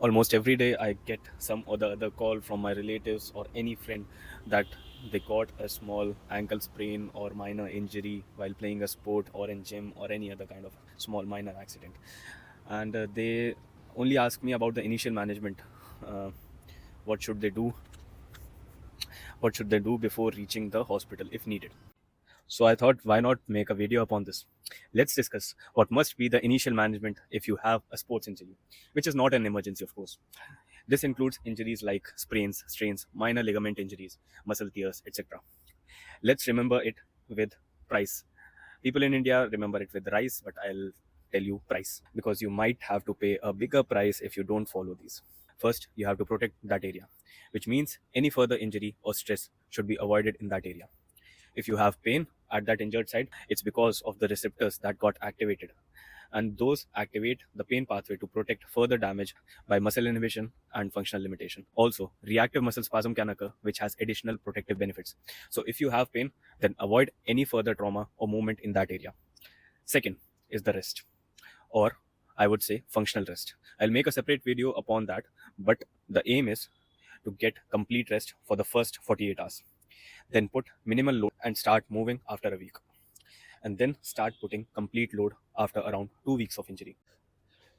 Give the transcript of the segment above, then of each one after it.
Almost every day I get some or the other call from my relatives or any friend that they got a small ankle sprain or minor injury while playing a sport or in gym or any other kind of small minor accident, and they only ask me about the initial management. uh, what should they do, what should they do before reaching the hospital if needed. So I thought, why not make a video upon this? Let's discuss what must be the initial management if you have a sports injury, which is not an emergency, of course. This includes injuries like sprains, strains, minor ligament injuries, muscle tears, etc. Let's remember it with price. People in India remember it with rice, but I'll tell you price because you might have to pay a bigger price if you don't follow these. First, you have to protect that area, which means any further injury or stress should be avoided in that area. If you have pain at that injured site, it's because of the receptors that got activated, and those activate the pain pathway to protect further damage by muscle inhibition and functional limitation. Also, reactive muscle spasm can occur, which has additional protective benefits. So if you have pain, then avoid any further trauma or movement in that area. Second is the rest, or I would say functional rest. I'll make a separate video upon that, but the aim is to get complete rest for the first 48 hours. Then put minimal load and start moving after a week. And then start putting complete load after around 2 weeks of injury.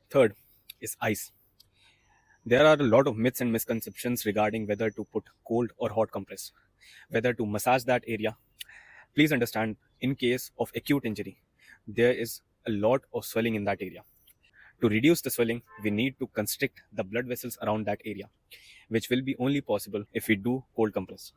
Third is ice. There are a lot of myths and misconceptions regarding whether to put cold or hot compress, whether to massage that area. Please understand, in case of acute injury, there is a lot of swelling in that area. To reduce the swelling, we need to constrict the blood vessels around that area, which will be only possible if we do cold compress.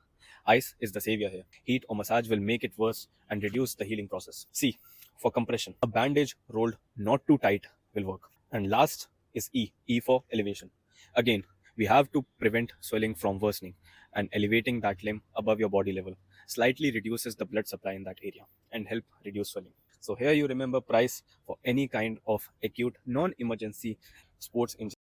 Ice is the savior here. Heat or massage will make it worse and reduce the healing process. C, for compression. A bandage rolled not too tight will work. And last is E, E for elevation. Again, we have to prevent swelling from worsening, and elevating that limb above your body level slightly reduces the blood supply in that area and help reduce swelling. So here you remember price for any kind of acute non-emergency sports injury.